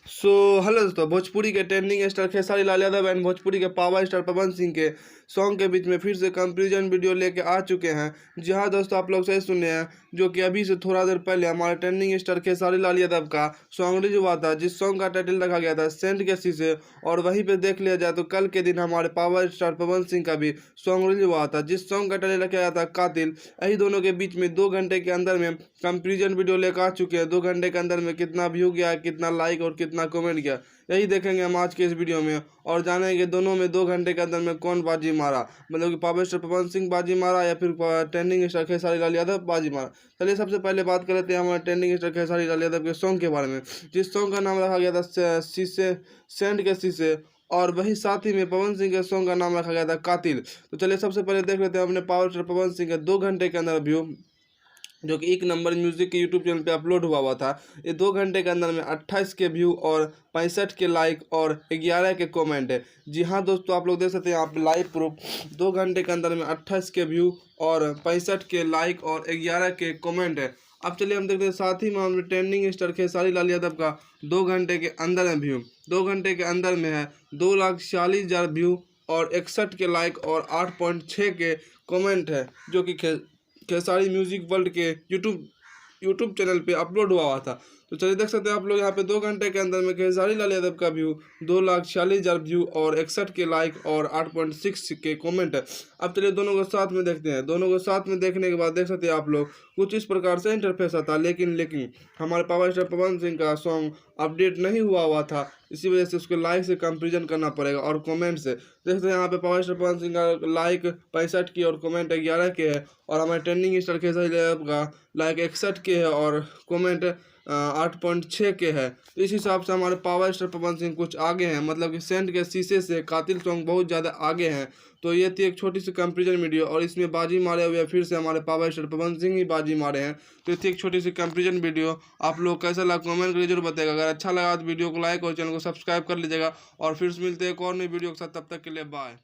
So hello दोस्तों, भोजपुरी के trending star Khesari Lal Yadav and Bhojpuri के पावर स्टार पवन सिंह के सॉन्ग के बीच में फिर से कंपैरिजन वीडियो लेके आ चुके हैं। जी हाँ दोस्तों, आप लोग सही सुने हैं, जो कि अभी से थोड़ा देर पहले हमारे ट्रेंडिंग स्टार खेसारी लाल यादव का सॉन्ग रिलीज हुआ था, जिस सॉन्ग का टाइटल रखा गया था सेंट के शीशे। और वहीं पे देख लिया जाए तो कल के दिन हमारे पावर स्टार पवन सिंह का भी सॉन्ग रिलीज हुआ था, जिस सॉन्ग का टाइटल रखा गया था कातिल। यही दोनों के बीच में 2 घंटे के अंदर में कंपैरिजन वीडियो लेकर आ चुके हैं। 2 घंटे के अंदर में कितना व्यू गया, कितना लाइक और कितना कमेंट गया, यही देखेंगे हम आज के इस वीडियो में। और जानेंगे दोनों में 2 घंटे के अंदर में कौन बाजी मारा, मतलब कि पावर स्टार पवन सिंह बाजी मारा या फिर ट्रेंडिंग स्टार खेसारी लाल यादव बाजी मारा। चलिए सबसे पहले बात कर लेते हैं हमारे ट्रेंडिंग स्टार खेसारी लाल यादव के सॉन्ग के बारे में, जिस सॉन्ग का नाम रखा गया था शीशे, सेंट के शीशे। और वही साथ ही में पवन सिंह के सॉन्ग का नाम रखा गया था कातिल। तो चलिए सबसे पहले देख लेते हैं अपने पावर स्टार पवन सिंह के 2 घंटे के अंदर व्यू, जो कि 1 नंबर म्यूजिक के यूट्यूब चैनल पे अपलोड हुआ था। ये 2 घंटे के अंदर में 28 के व्यू और 65 के लाइक और 11 के कमेंट है। जी हाँ दोस्तों, आप लोग देख सकते हैं यहाँ पे लाइव प्रूफ। 2 घंटे के अंदर में 28 के व्यू और 65 के लाइक और 11 के कमेंट है। अब चलिए हम देखते हैं साथ ही में हमने ट्रेंडिंग स्टार खेसारी लाल यादव का 2 घंटे के अंदर में व्यू, 2 घंटे के अंदर में है 2,46,000 व्यू और 61 के लाइक और 8.6 के कमेंट है, जो कि खेसारी म्यूजिक वर्ल्ड के यूट्यूब चैनल पे अपलोड हुआ था। तो चलिए देख सकते हैं आप लोग यहाँ पे 2 घंटे के अंदर में खेसारी लाल यादव का व्यू 2,46,000 व्यू और 61 के लाइक और 8.6 के कमेंट है। अब चलिए दोनों को साथ में देखते हैं। दोनों को साथ में देखने के बाद देख सकते हैं आप लोग कुछ इस प्रकार से इंटरफेस आता, लेकिन हमारे पावर स्टार पवन सिंह का सॉन्ग अपडेट नहीं हुआ था, इसी वजह से उसको लाइक से कंपेरिजन करना पड़ेगा और कमेंट से। देख सकते हैं यहाँ पे पावर स्टार पवन सिंह का लाइक 65 की और कमेंट 11 के है, और हमारे ट्रेंडिंग स्टार खेसारी यादव का लाइक 61 के है और कमेंट 8.6 के है। तो इस हिसाब से हमारे पावर स्टार पवन सिंह कुछ आगे हैं, मतलब कि सेंट के शीशे से कातिल सॉन्ग बहुत ज़्यादा आगे हैं। तो ये थी एक छोटी सी कंपैरिजन वीडियो, और इसमें बाजी मारे हुए फिर से हमारे पावर स्टार पवन सिंह ही बाजी मारे हैं। तो ये थी एक छोटी सी कंपैरिजन वीडियो। आप लोग कैसा लगा कमेंट करके जरूर बताएगा। अगर अच्छा लगा तो वीडियो को लाइक और चैनल को सब्सक्राइब कर लीजिएगा, और फिर मिलते हैं एक और नई वीडियो के साथ। तब तक के लिए बाय।